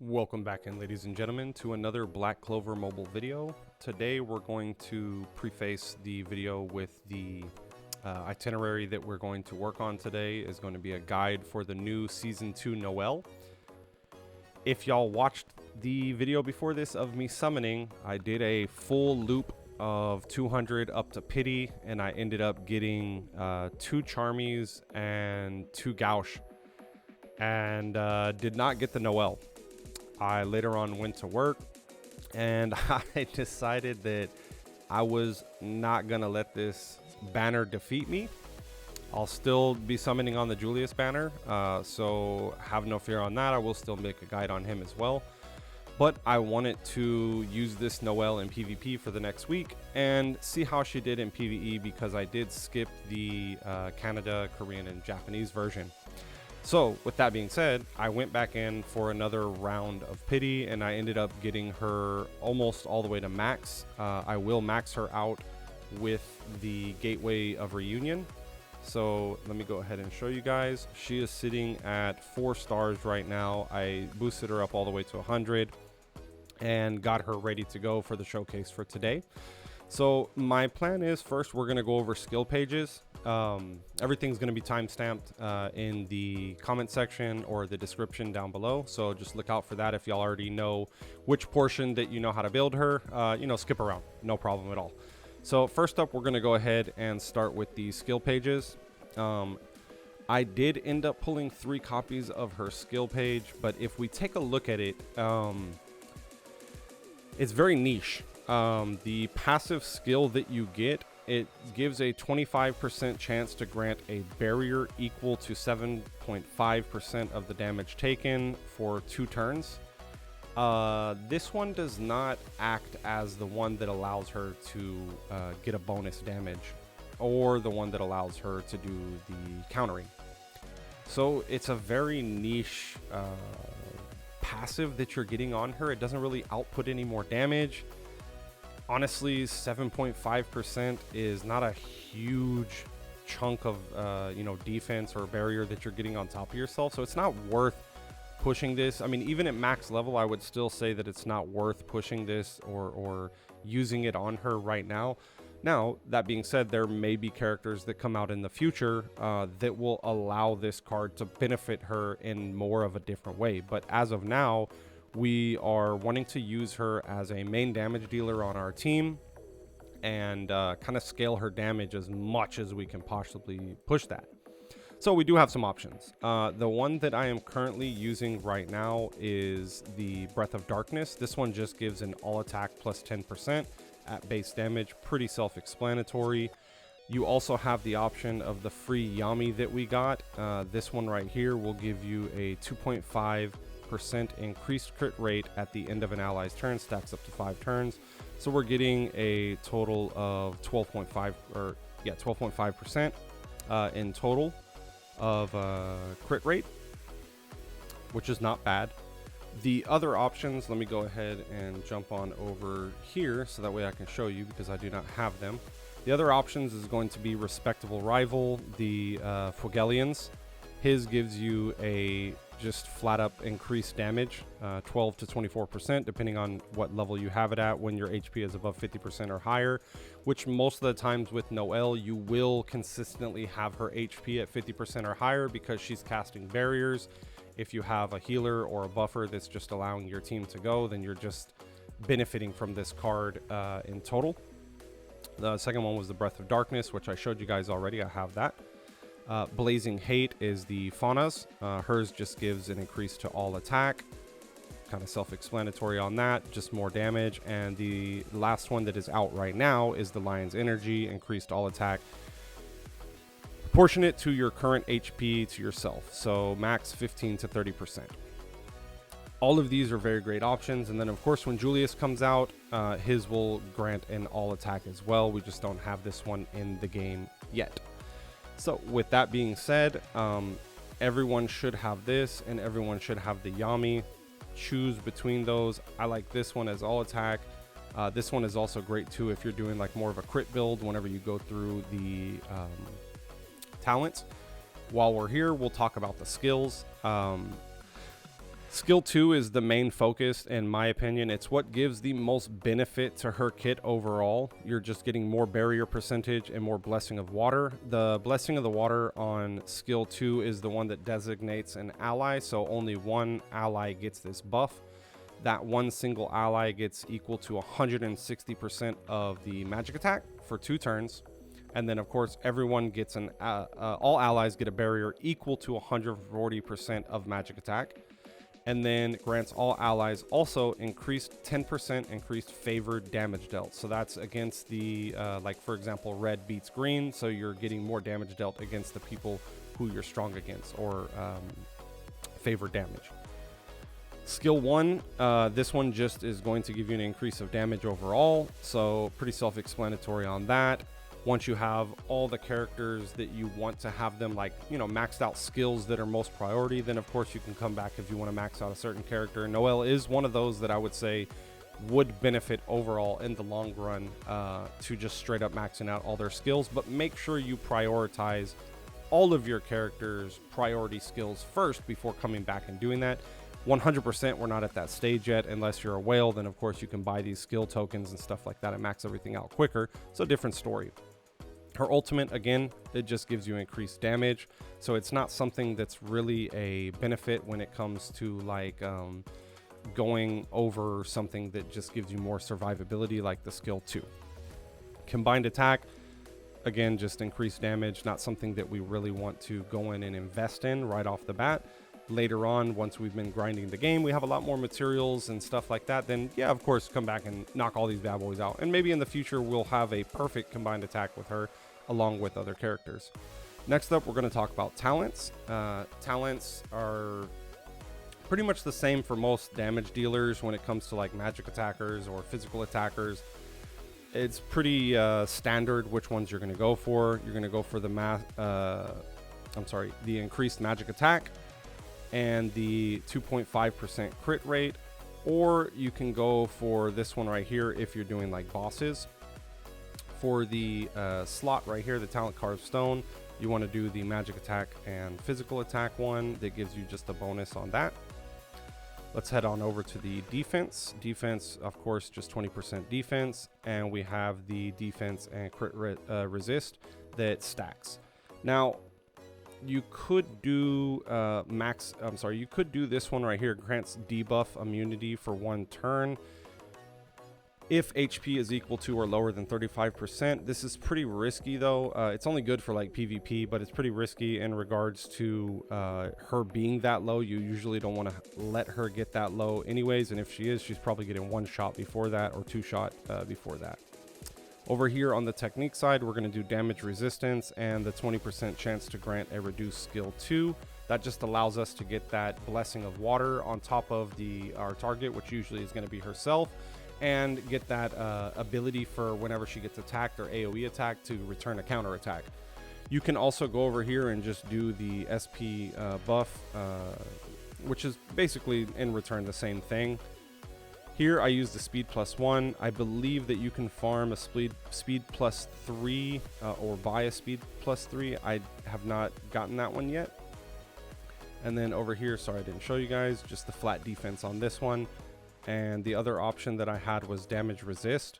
Welcome back in, ladies and gentlemen, to another Black Clover mobile video. Today we're going to preface the video with the itinerary that we're going to work on today is going to be a guide for the new Season 2 Noelle. If y'all watched the video before this of me summoning, I did a full loop of 200 up to Pity, and I ended up getting 2 Charmies and 2 Gauche, and did not get the Noelle. I later on went to work and I decided that I was not going to let this banner defeat me. I'll still be summoning on the Julius banner, so have no fear on that. I will still make a guide on him as well. But I wanted to use this Noelle in PvP for the next week and see how she did in PvE, because I did skip the Canada, Korean, and Japanese version. So with that being said, I went back in for another round of Pity, and I ended up getting her almost all the way to max. I will max her out with the Gateway of Reunion. So let me go ahead and show you guys. She is sitting at 4 stars right now. I boosted her up all the way to 100 and got her ready to go for the showcase for today. So my plan is, first we're going to go over skill pages. Everything's going to be timestamped in the comment section or the description down below, so just look out for that. If y'all already know which portion that you know how to build her, skip around, no problem at all. So first up, we're going to go ahead and start with the skill pages. I did end up pulling 3 copies of her skill page, but if we take a look at it, it's very niche. The passive skill that you get, it gives a 25% chance to grant a barrier equal to 7.5% of the damage taken for 2 turns. This one does not act as the one that allows her to get a bonus damage, or the one that allows her to do the countering. So it's a very niche passive that you're getting on her. It doesn't really output any more damage. Honestly, 7.5% is not a huge chunk of defense or barrier that you're getting on top of yourself, so it's not worth pushing this. I mean, even at max level, I would still say that it's not worth pushing this or using it on her right now. Now, that being said, there may be characters that come out in the future that will allow this card to benefit her in more of a different way, but as of now, we are wanting to use her as a main damage dealer on our team and kind of scale her damage as much as we can possibly push that. So we do have some options. The one that I am currently using right now is the Breath of Darkness. This one just gives an all attack plus 10% at base damage. Pretty self-explanatory. You also have the option of the free Yami that we got. This one right here will give you a 2.5% increased crit rate at the end of an ally's turn, stacks up to 5 turns. So we're getting a total of 12.5% in total of crit rate, which is not bad. The other options, let me go ahead and jump on over here so that way I can show you, because I do not have them. The other options is going to be Respectable Rival, the Fogelians. His gives you a just flat up increased damage, 12 to 24%, depending on what level you have it at when your HP is above 50% or higher, which most of the times with Noelle, you will consistently have her HP at 50% or higher because she's casting barriers. If you have a healer or a buffer that's just allowing your team to go, then you're just benefiting from this card in total. The second one was the Breath of Darkness, which I showed you guys already. I have that. Blazing Hate is the Fauna's. Hers just gives an increase to all attack. Kind of self-explanatory on that, just more damage. And the last one that is out right now is the Lion's Energy, increased all attack, proportionate to your current HP to yourself, so max 15 to 30%. All of these are very great options. And then of course when Julius comes out, his will grant an all attack as well. We just don't have this one in the game yet. So with that being said, everyone should have this and everyone should have the Yami. Choose between those. I like this one as all attack. This one is also great too if you're doing like more of a crit build whenever you go through the talents. While we're here, we'll talk about the skills. Skill 2 is the main focus, in my opinion. It's what gives the most benefit to her kit overall. You're just getting more barrier percentage and more Blessing of Water. The Blessing of the Water on Skill 2 is the one that designates an ally, so only one ally gets this buff. That one single ally gets equal to 160% of the magic attack for 2 turns. And then, of course, everyone gets all allies get a barrier equal to 140% of magic attack. And then grants all allies also increased 10% increased favored damage dealt. So that's against the, like for example, red beats green. So you're getting more damage dealt against the people who you're strong against, or favored damage. Skill 1, this one just is going to give you an increase of damage overall. So pretty self-explanatory on that. Once you have all the characters that you want to have them, like, you know, maxed out skills that are most priority, then of course you can come back if you want to max out a certain character. Noelle is one of those that I would say would benefit overall in the long run to just straight up maxing out all their skills, but make sure you prioritize all of your characters' priority skills first before coming back and doing that. 100% we're not at that stage yet. Unless you're a whale, then of course you can buy these skill tokens and stuff like that and max everything out quicker. So different story. Her ultimate, again, it just gives you increased damage, so it's not something that's really a benefit when it comes to like going over something that just gives you more survivability, like the skill 2. Combined attack, again, just increased damage, not something that we really want to go in and invest in right off the bat. Later on, once we've been grinding the game, we have a lot more materials and stuff like that, then yeah, of course, come back and knock all these bad boys out. And maybe in the future we'll have a perfect combined attack with her along with other characters. Next up, we're going to talk about talents. Talents are pretty much the same for most damage dealers when it comes to like magic attackers or physical attackers. It's pretty standard which ones you're going to go for. You're going to go for the the increased magic attack and the 2.5% crit rate, or you can go for this one right here if you're doing like bosses. For the slot right here, the talent carved stone, you want to do the magic attack and physical attack one that gives you just a bonus on that. Let's head on over to the defense. Defense, of course, just 20% defense, and we have the defense and crit resist that stacks. Now, you could do you could do this one right here, grants debuff immunity for 1 turn if HP is equal to or lower than 35%. This is pretty risky though. It's only good for like PvP, but it's pretty risky in regards to her being that low. You usually don't want to let her get that low anyways, and if she is, she's probably getting 1 shot before that or 2 shot before that. Over here on the technique side, we're going to do damage resistance and the 20% chance to grant a reduced skill 2. That just allows us to get that Blessing of Water on top of our target, which usually is going to be herself, and get that ability for whenever she gets attacked or AoE attacked to return a counter attack. You can also go over here and just do the SP buff, which is basically in return the same thing. Here I use the speed +1. I believe that you can farm a speed +3 or buy a speed +3. I have not gotten that one yet. And then over here, sorry I didn't show you guys, just the flat defense on this one. And the other option that I had was damage resist.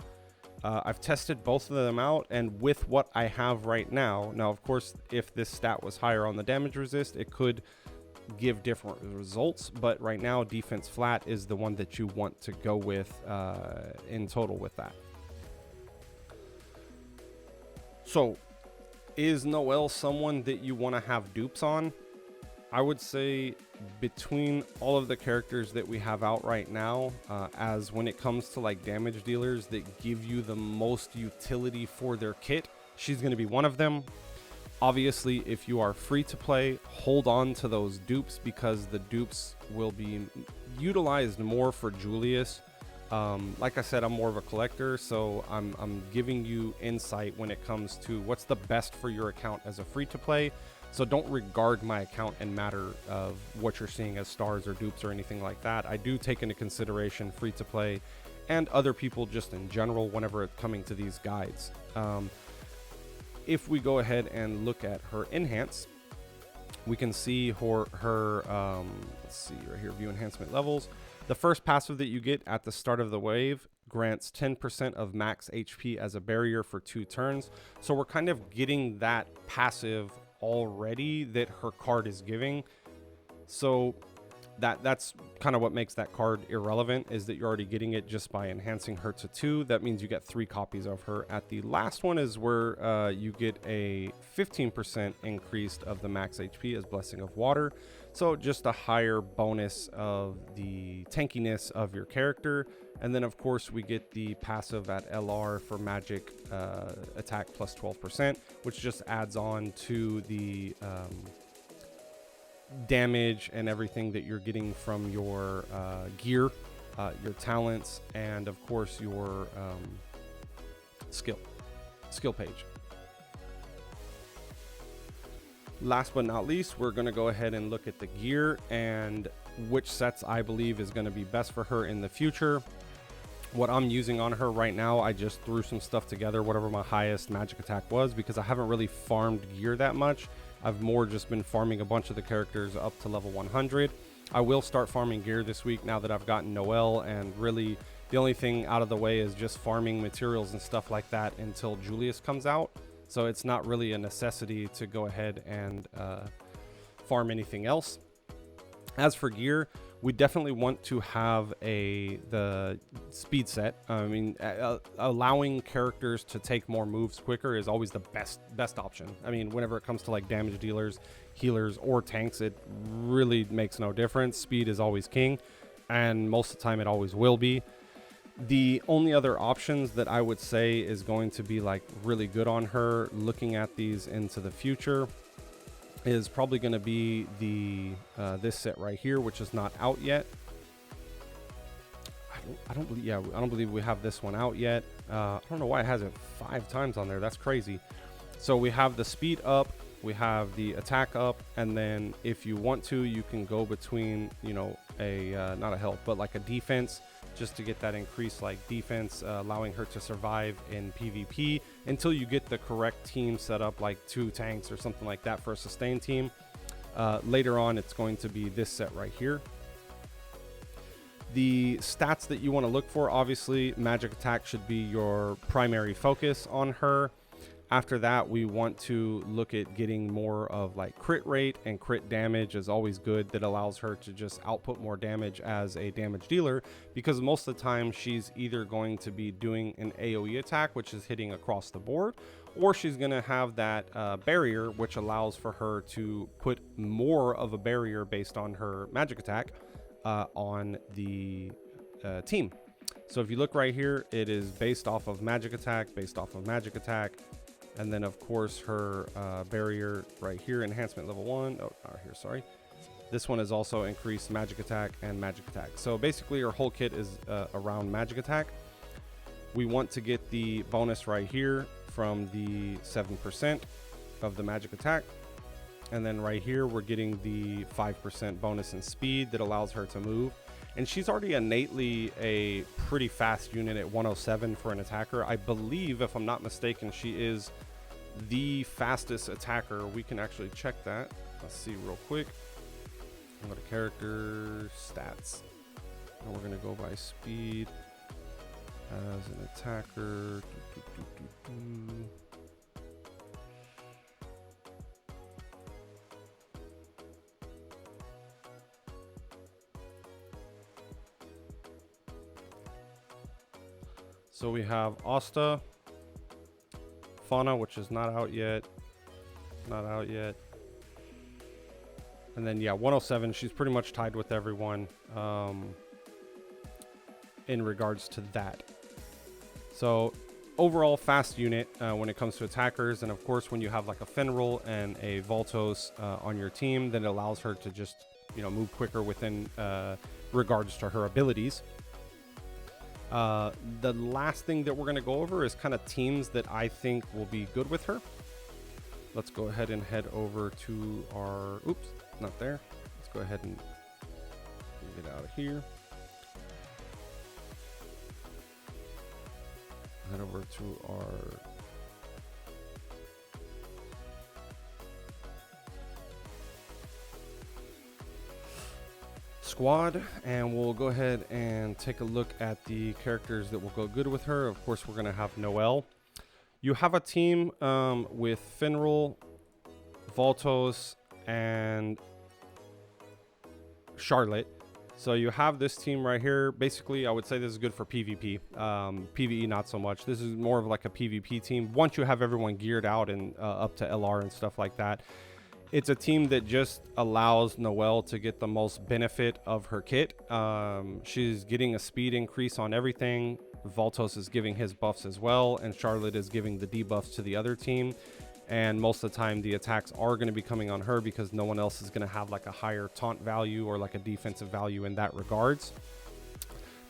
I've tested both of them out, and with what I have right now, of course, if this stat was higher on the damage resist, it could give different results, but right now defense flat is the one that you want to go with in total with that. So is Noelle someone that you want to have dupes on? I would say between all of the characters that we have out right now, as when it comes to like damage dealers that give you the most utility for their kit, she's going to be one of them. Obviously, if you are free to play, hold on to those dupes, because the dupes will be utilized more for Julius. Like I said, I'm more of a collector, so I'm giving you insight when it comes to what's the best for your account as a free to play. So don't regard my account in matter of what you're seeing as stars or dupes or anything like that. I do take into consideration free to play and other people just in general whenever it's coming to these guides. If we go ahead and look at her enhance, we can see her let's see right here, view enhancement levels. The first passive that you get at the start of the wave grants 10% of max HP as a barrier for 2 turns. So we're kind of getting that passive already that her card is giving. So that's kind of what makes that card irrelevant, is that you're already getting it just by enhancing her to 2. That means you get 3 copies of her. At the last one is where you get a 15% increase of the max HP as Blessing of Water. So just a higher bonus of the tankiness of your character. And then of course we get the passive at LR for magic attack plus 12%, which just adds on to the damage and everything that you're getting from your gear, your talents, and of course your skill page. Last but not least, we're going to go ahead and look at the gear and which sets I believe is going to be best for her in the future. What I'm using on her right now, I just threw some stuff together, whatever my highest magic attack was, because I haven't really farmed gear that much. I've more just been farming a bunch of the characters up to level 100. I will start farming gear this week now that I've gotten Noelle, and really the only thing out of the way is just farming materials and stuff like that until Julius comes out. So it's not really a necessity to go ahead and farm anything else. As for gear, we definitely want to have the speed set. I mean, allowing characters to take more moves quicker is always the best option. I mean, whenever it comes to like damage dealers, healers, or tanks, it really makes no difference. Speed is always king, and most of the time it always will be. The only other options that I would say is going to be like really good on her, looking at these into the future, is probably going to be the this set right here, which is not out yet. I don't believe we have this one out yet. I don't know why it has it 5 times on there. That's crazy. So we have the speed up, we have the attack up, and then if you want to, you can go between, you know, a not a health, but like a defense, just to get that increased like defense, allowing her to survive in PvP until you get the correct team set up, like 2 tanks or something like that for a sustain team. Later on, it's going to be this set right here. The stats that you want to look for, obviously magic attack should be your primary focus on her. After that, we want to look at getting more of like crit rate, and crit damage is always good. That allows her to just output more damage as a damage dealer, because most of the time she's either going to be doing an AoE attack, which is hitting across the board, or she's going to have that barrier, which allows for her to put more of a barrier based on her magic attack on the team. So if you look right here, it is based off of magic attack, and then of course her barrier right here, enhancement level 1. Oh, here, sorry. This one is also increased magic attack and magic attack. So basically her whole kit is around magic attack. We want to get the bonus right here from the 7% of the magic attack. And then right here, we're getting the 5% bonus in speed that allows her to move. And she's already innately a pretty fast unit at 107 for an attacker. I believe, if I'm not mistaken, she is the fastest attacker. We can actually check that. Let's see real quick. Go to character stats. And we're going to go by speed as an attacker. So we have Asta, Fauna, which is not out yet. And then, yeah, 107, she's pretty much tied with everyone in regards to that. So overall fast unit when it comes to attackers. And of course, when you have like a Fenrir and a Voltos on your team, then it allows her to just, you know, move quicker within regards to her abilities. The last thing that we're going to go over is kind of teams that I think will be good with her. Let's go ahead and head over to our, oops, not there. Let's go ahead and get out of here. Head over to our squad, and we'll go ahead and take a look at the characters that will go good with her. Of course, we're going to have Noelle. You have a team with Finral, Voltos, and Charlotte. So you have this team right here. Basically, I would say this is good for PvP. PvE, not so much. This is more of like a PvP team. Once you have everyone geared out and up to LR and stuff like that, it's a team that just allows Noelle to get the most benefit of her kit. She's getting a speed increase on everything. Voltos is giving his buffs as well, and Charlotte is giving the debuffs to the other team. And most of the time the attacks are going to be coming on her because no one else is going to have like a higher taunt value or like a defensive value in that regards.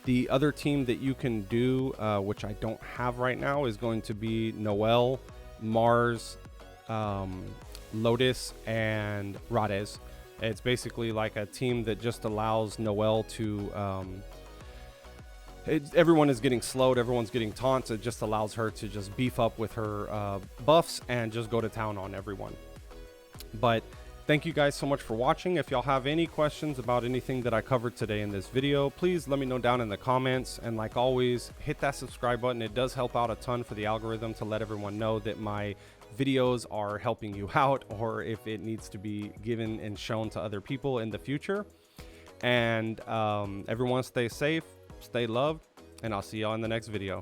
The other team that you can do, which I don't have right now, is going to be Noelle, Mars, Lotus, and Rades. It's basically like a team that just allows Noelle to everyone is getting slowed, everyone's getting taunts. It just allows her to just beef up with her buffs and just go to town on everyone. But thank you guys so much for watching. If y'all have any questions about anything that I covered today in this video, please let me know down in the comments. And like always, hit that subscribe button. It does help out a ton for the algorithm to let everyone know that my videos are helping you out, or if it needs to be given and shown to other people in the future. And everyone stay safe, stay loved, and I'll see y'all in the next video.